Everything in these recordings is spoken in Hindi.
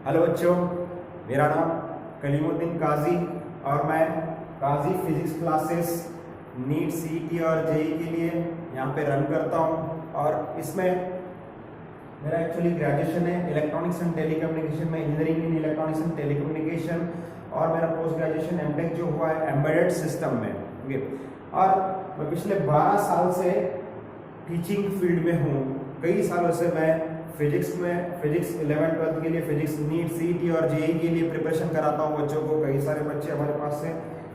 हेलो बच्चों, मेरा नाम कलीमुद्दीन काजी और मैं काजी फिजिक्स क्लासेस नीट सीईटी और जेई के लिए यहाँ पे रन करता हूँ। और इसमें मेरा एक्चुअली ग्रेजुएशन है इलेक्ट्रॉनिक्स एंड टेलीकम्युनिकेशन में, engineering in electronics and telecommunication, और मेरा पोस्ट ग्रेजुएशन एमटेक जो हुआ है एम्बेडेड सिस्टम में। ओके, और मैं पिछले 12 साल से टीचिंग फील्ड में हूँ। कई सालों से मैं फिजिक्स 11 12 के लिए फिजिक्स नीट सीईटी और जेईई के लिए प्रिपरेशन कराता हूँ बच्चों को। कई सारे बच्चे हमारे पास से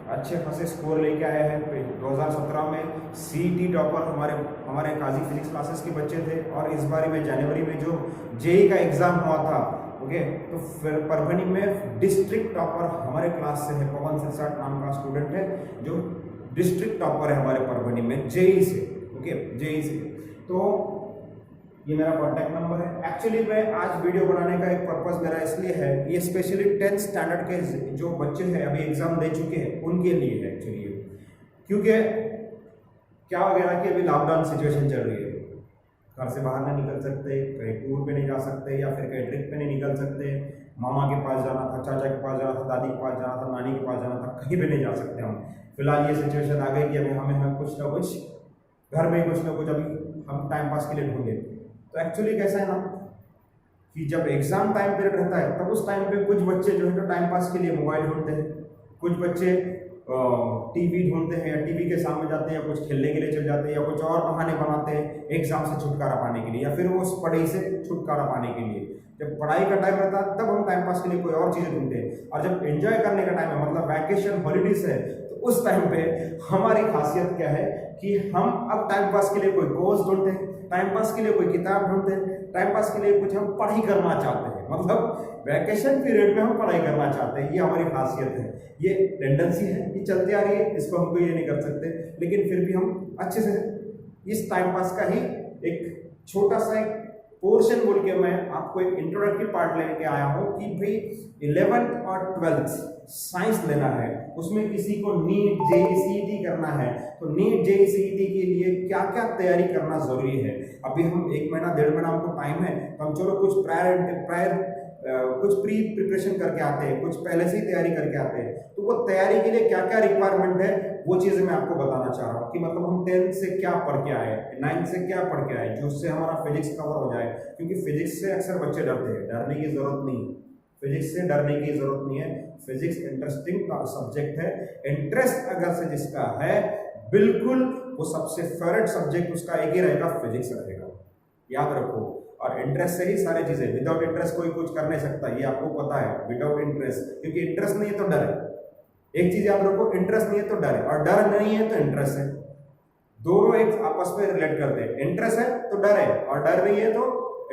अच्छे खासे स्कोर लेके आए हैं। 2017 में सीईटी टॉपर हमारे काजी फिजिक्स क्लासेस के बच्चे थे, और इस बार में जनवरी में जो जेईई का एग्जाम हुआ था, ओके, तो फिर परभनी में डिस्ट्रिक्ट टॉपर हमारे क्लास से है। पवन सिरसाट नाम का स्टूडेंट है जो डिस्ट्रिक्ट टॉपर है हमारे परभनी में जेईई से। ओके, जेईई से। तो ये मेरा कॉन्टैक्ट नंबर है। एक्चुअली मैं आज वीडियो बनाने का एक पर्पस मेरा इसलिए है, ये स्पेशली 10th स्टैंडर्ड के जो बच्चे हैं अभी एग्जाम दे चुके हैं उनके लिए है एक्चुअली ये। क्योंकि क्या वगैरह की अभी लॉकडाउन सिचुएशन चल रही है, घर से बाहर नहीं निकल सकते, कहीं टूर पे नहीं जा सकते, या फिर कहीं ट्रिप पे नहीं निकल सकते। मामा के पास जाना था, चाचा के पास जाना था, दादी के पास जाना था, नानी के पास जाना था, कहीं पे नहीं जा सकते हम। फिलहाल ये सिचुएशन आ गई कि अभी हमें कुछ ना कुछ घर में कुछ ना कुछ अभी हम टाइम पास के लिए ढूंढे। तो एक्चुअली कैसा है ना कि जब एग्जाम टाइम पीरियड रहता है तब उस टाइम पे कुछ बच्चे जो है तो टाइम पास के लिए मोबाइल ढूंढते हैं, कुछ बच्चे टीवी ढूंढते हैं या टीवी के सामने जाते हैं, या कुछ खेलने के लिए चले जाते हैं, या कुछ और बहाने बनाते हैं एग्जाम से छुटकारा पाने के लिए, या फिर वो उस पढ़ाई से छुटकारा पाने के लिए। जब पढ़ाई का टाइम रहता है तब हम टाइम पास के लिए कोई और चीज़ें ढूंढते हैं, और जब एंजॉय करने का टाइम है, मतलब वैकेशन हॉलीडेज है, तो उस टाइम पे हमारी खासियत क्या है कि हम अब टाइम पास के लिए कोई कोर्स ढूंढते हैं, टाइम पास के लिए कोई किताब ढूंढते हैं, टाइम पास के लिए कुछ हम पढ़ाई करना चाहते हैं। मतलब वैकेशन पीरियड में हम पढ़ाई करना चाहते हैं, ये हमारी खासियत है, ये टेंडेंसी है, ये चलती आ रही है, इसको हम कोई ये नहीं कर सकते। लेकिन फिर भी हम अच्छे से इस टाइम पास का ही एक छोटा सा एक पोर्शन बोल के मैं आपको एक इंट्रोडक्टरी पार्ट लेके आया हूँ कि भाई 11th और 12th साइंस लेना है, उसमें किसी को नीट जेईई सीईटी करना है, तो नीट जेईई सीईटी के लिए क्या क्या तैयारी करना जरूरी है। अभी हम 1 महीना 1.5 महीना हमको टाइम है, तो हम चलो कुछ प्री प्रिपरेशन करके आते हैं, कुछ पहले से ही तैयारी करके आते हैं। तो वो तैयारी के लिए क्या क्या रिक्वायरमेंट है वो चीज़ें मैं आपको बताना चाह रहा हूँ कि मतलब हम 10th से क्या पढ़ के आए, 9th से क्या पढ़ के आए, जो उससे हमारा फिजिक्स कवर हो जाए। क्योंकि फिजिक्स से अक्सर बच्चे डरते हैं, डरने की जरूरत नहीं, फिजिक्स से डरने की जरूरत नहीं है। फिजिक्स इंटरेस्टिंग सब्जेक्ट है, इंटरेस्ट अगर से जिसका है बिल्कुल वो सबसे फेवरेट सब्जेक्ट उसका एक ही रहेगा, फिजिक्स रहेगा, याद रखो। और इंटरेस्ट से ही सारी चीजें, विदाउट इंटरेस्ट कोई कुछ कर नहीं सकता, ये आपको पता है। विदाउट इंटरेस्ट, क्योंकि इंटरेस्ट नहीं है तो डर है। एक चीज याद रखो, इंटरेस्ट नहीं है तो डर है, और डर नहीं है तो इंटरेस्ट है। दोनों एक आपस में रिलेट करते हैं। इंटरेस्ट है तो डर है, और डर नहीं है तो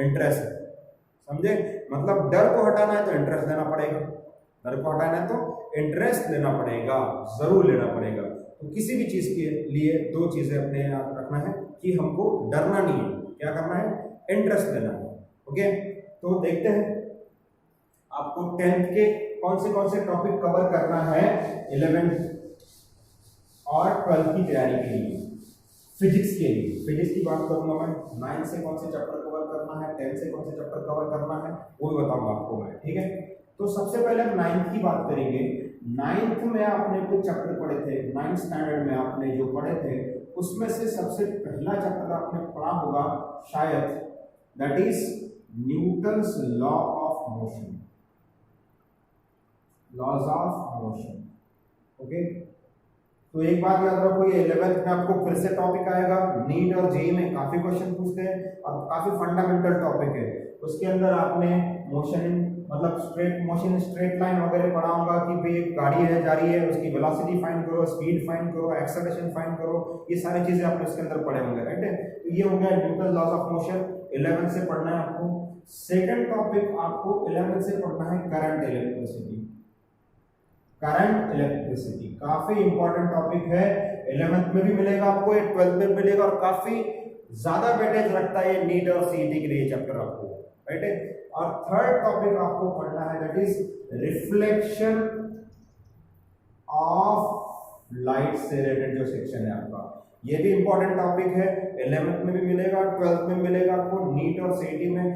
इंटरेस्ट है। समझे? मतलब डर को हटाना है तो इंटरेस्ट लेना पड़ेगा, डर को हटाना है तो इंटरेस्ट लेना पड़ेगा, जरूर लेना पड़ेगा। तो किसी भी चीज के लिए 2 चीजें अपने याद रखना है कि हमको डरना नहीं है, क्या करना है, इंटरेस्ट लेना है। ओके, तो देखते हैं आपको 10th के कौन से टॉपिक कवर करना है 11th और 12th की तैयारी के लिए। फिजिक्स के लिए फिजिक्स की बात करूंगा मैं, 9th से कौन से चैप्टर कवर करना है, 10th से कौन से चैप्टर कवर करना है वो भी बताऊंगा आपको मैं, ठीक है। तो सबसे पहले हम 9th की बात करेंगे। 9th में आपने कुछ चैप्टर पढ़े थे, 9th स्टैंडर्ड में आपने जो पढ़े थे उसमें से सबसे पहला चैप्टर आपने पढ़ा होगा शायद, that is Newton's law of motion, laws of motion. Okay, तो एक बात याद रखो, ये 11th में आपको फिर से टॉपिक आएगा। नीट और जेईई में काफी क्वेश्चन पूछते हैं और काफी फंडामेंटल टॉपिक है। उसके अंदर आपने मोशन मतलब स्ट्रेट लाइन वगैरह पढ़ा होगा कि भाई एक गाड़ी है जा रही है, उसकी वेलोसिटी फाइंड करो, स्पीड फाइंड करो, एक्सेलरेशन फाइंड करो, ये सारी चीजें आपने उसके अंदर पढ़े होंगे, राइट है। तो ये हो गया Newton laws of motion, 11th से पढ़ना है आपको। सेकेंड टॉपिक आपको 11th से पढ़ना है करंट इलेक्ट्रिसिटी। करंट इलेक्ट्रिसिटी काफी इंपॉर्टेंट टॉपिक है, 11th में भी मिलेगा आपको, 12th में मिलेगा, और काफी ज्यादा वेटेज रखता है ये नीट और सीईटी के लिए चैप्टर आपको, राइट है। और थर्ड टॉपिक आपको पढ़ना है that is reflection of light से रिलेटेड जो सेक्शन है आपका। ये भी इंपॉर्टेंट टॉपिक है, 11th में भी मिलेगा, 12th में मिलेगा आपको, नीट और सीईटी में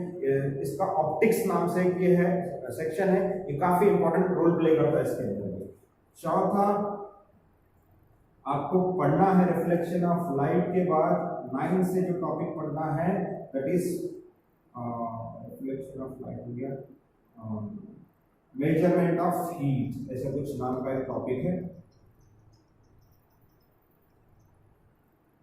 इसका ऑप्टिक्स नाम से ये है सेक्शन है, ये काफी इंपॉर्टेंट रोल प्ले करता है इसके अंदर। चौथा आपको पढ़ना है रिफ्लेक्शन ऑफ लाइट के बाद 9 से जो टॉपिक पढ़ना है that is reflection of light हो गया, मेजरमेंट ऑफ हीट, ऐसा कुछ नाम का एक टॉपिक है।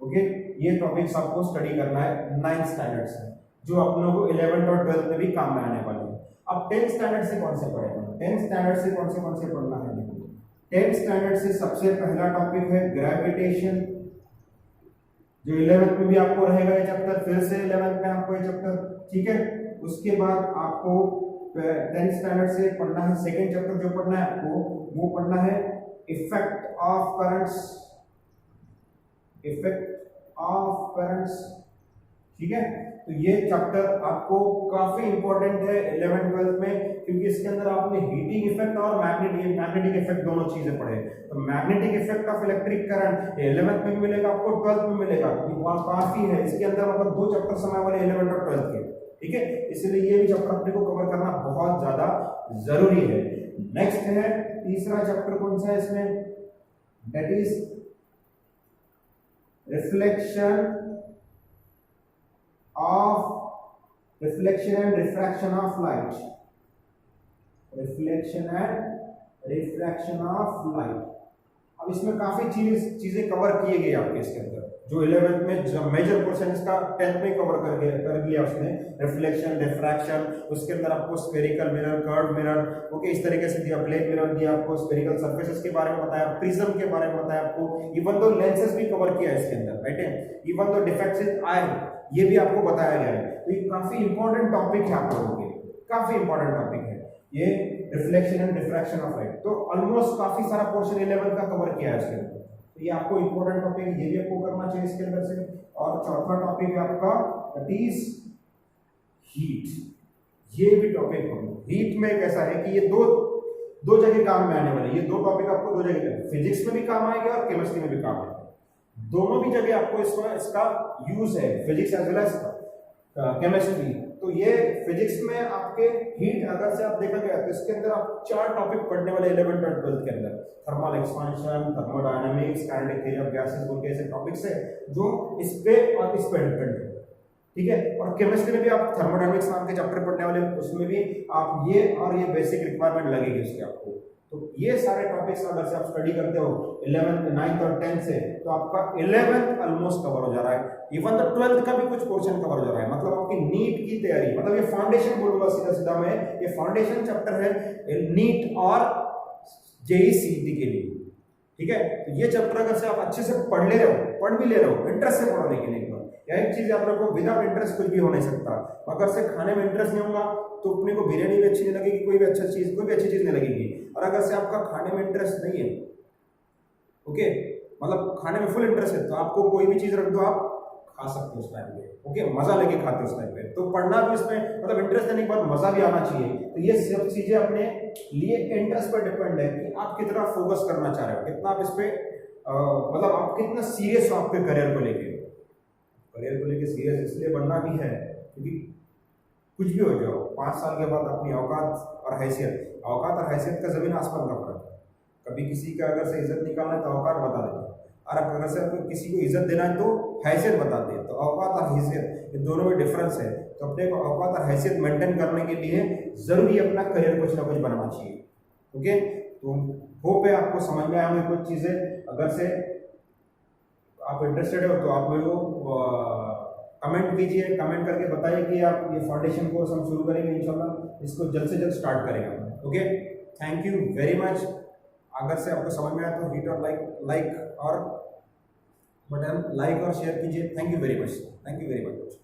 ओके, ये टॉपिक्स आपको स्टडी करना है 9th स्टैंडर्ड से, जो अपनों को 11th और 12th में भी काम में आने वाले हैं। अब 10th स्टैंडर्ड से कौन से पढ़ेगा, 10th स्टैंडर्ड से कौन से पढ़ना है, देखो 10th स्टैंडर्ड से सबसे पहला टॉपिक है ग्रेविटेशन, जो 11th में भी आपको रहेगा ये चैप्टर, फिर से 11th में आपको ये चैप्टर, ठीक है। उसके बाद आपको 10th स्टैंडर्ड से पढ़ना है सेकेंड चैप्टर, जो पढ़ना है आपको वो पढ़ना है effect of currents, effect of currents, ठीक है। तो ये चैप्टर आपको काफी इंपॉर्टेंट है 11th 12th में, क्योंकि इसके अंदर आपने हीटिंग इफेक्ट और मैग्नेटिक इफेक्ट दोनों चीजें पढ़े। तो magnetic effect of electric current 11th में भी मिलेगा आपको, 12th में मिलेगा, ये काफी है। इसके अंदर मतलब 2 चैप्टर समय वाले 11th और 12th के, ठीक है। इसलिए ये भी चैप्टर अपने को कवर करना बहुत ज्यादा जरूरी है। नेक्स्ट है तीसरा चैप्टर, कौन सा है इसमें, that is reflection and refraction of light, reflection and refraction of light। अब इसमें काफी चीजें कवर किए गए आपके इसके अंदर, जो 11th में जो मेजर पोर्शन इसका 10th में कवर कर लिया उसने, रिफ्लेक्शन, रिफ्रैक्शन, उसके अंदर आपको spherical mirror, curve mirror, okay, इस तरीके से दिया, प्लेन मिरर दिया आपको, स्फेरिकल सरफेसेस के बारे में बताया, प्रिज्म के बारे में बताया आपको, इवन दो लेंसेज भी कवर किया है इसके अंदर, राइट है, इवन दो डिफेक्ट्स इन आई, ये भी आपको बताया गया है। तो ये काफी इंपॉर्टेंट टॉपिक है आप लोगों के, काफी इंपॉर्टेंट टॉपिक है ये reflection and diffraction of light. तो ऑलमोस्ट काफी सारा पोर्शन 11 का कवर किया है इसके अंदर, तो ये आपको इंपॉर्टेंट टॉपिक है, ये भी आपको करना चाहिए इसके अंदर से। और चौथा टॉपिक है आपका दैट इज हीट, ये भी टॉपिक है। हीट में कैसा है कि ये दो जगह काम में आने वाले, ये 2 टॉपिक आपको 2 जगह, फिजिक्स में भी काम आएंगे और केमिस्ट्री में भी काम आएंगे, दोनों भी जगह आपको इसका यूज है, physics as well as chemistry. तो ये फिजिक्स में आपके हीट अगर से आप देखा गया तो इसके अंदर आप 4 टॉपिक पढ़ने वाले 11th और 12th के अंदर, thermal expansion, thermodynamics, kinetic theory of gases बोल के ऐसे टॉपिक्स है जो इस पे और इस पे डिपेंड है, ठीक है। और केमिस्ट्री में भी आप थर्मोडायनामिक्स नाम के चैप्टर पढ़ने वाले, उसमें भी आप ये और ये बेसिक रिक्वायरमेंट लगेगी उसकी आपको। तो ये सारे टॉपिक्स अगर से आप स्टडी करते हो 11th 9th और 10th से, तो आपका 11th ऑलमोस्ट कवर हो जा रहा है, इवन द 12th का भी कुछ पोर्शन कवर हो जा रहा है। मतलब आपकी नीट की तैयारी, मतलब ये फाउंडेशन बोलूंगा सीधा मैं, ये फाउंडेशन चैप्टर है नीट और जेईई सीईटी के लिए, ठीक है। तो ये चैप्टर अगर से आप अच्छे से पढ़ ले रहे हो, पढ़ भी ले रहे हो, इंटरेस्ट से पढ़ो, लेकिन एक बार एक चीज आप लोग को विदाउट इंटरेस्ट कुछ भी हो नहीं सकता। अगर से खाने में इंटरेस्ट नहीं होगा तो अपने को बिरयानी भी अच्छी नहीं लगेगी, कोई भी अच्छी चीज नहीं लगेगी। और अगर से आपका खाने में इंटरेस्ट नहीं है, ओके, मतलब खाने में फुल इंटरेस्ट है, तो आपको कोई भी चीज रख दो आप खा सकते हो उस टाइम पे, ओके, मजा लेके खाते हो उस टाइम पे। तो पढ़ना भी उसमें मतलब इंटरेस्ट देने के बाद मजा भी आना चाहिए। तो ये सब चीजें अपने लिए इंटरेस्ट पर डिपेंड है कि आप कितना फोकस करना चाह रहे हो, कितना आप इस पे मतलब आप कितना सीरियस हो आपके करियर को लेके। करियर को लेके सीरियस इसलिए बनना भी है क्योंकि कुछ भी हो जाओ 5 साल के बाद अपनी औकात और हैसियत का जमीन आसमान का फर्क है। कभी किसी का अगर से इज्जत निकालना है तो औकात बता देते, और अगर से आपको किसी को इज्जत देना है तो हैसियत बता दे। तो औकात और हैसियत ये दोनों में डिफरेंस है। तो अपने को औकात और हैसियत मेंटेन करने के लिए जरूरी अपना करियर कुछ ना कुछ बनाना चाहिए, ओके। तो होप है आपको समझ में आएंगे कुछ चीज़ें। अगर से आप इंटरेस्टेड हो तो आप मेरे को कमेंट कीजिए, कमेंट करके बताइए कि आप ये फाउंडेशन कोर्स हम शुरू करेंगे इंशाल्लाह, इसको जल्द से जल्द स्टार्ट करेंगे, okay. Thank you very much. अगर से आपको समझ में आया तो हिट और लाइक और बटन लाइक और शेयर कीजिए। Thank you very much, thank you very much.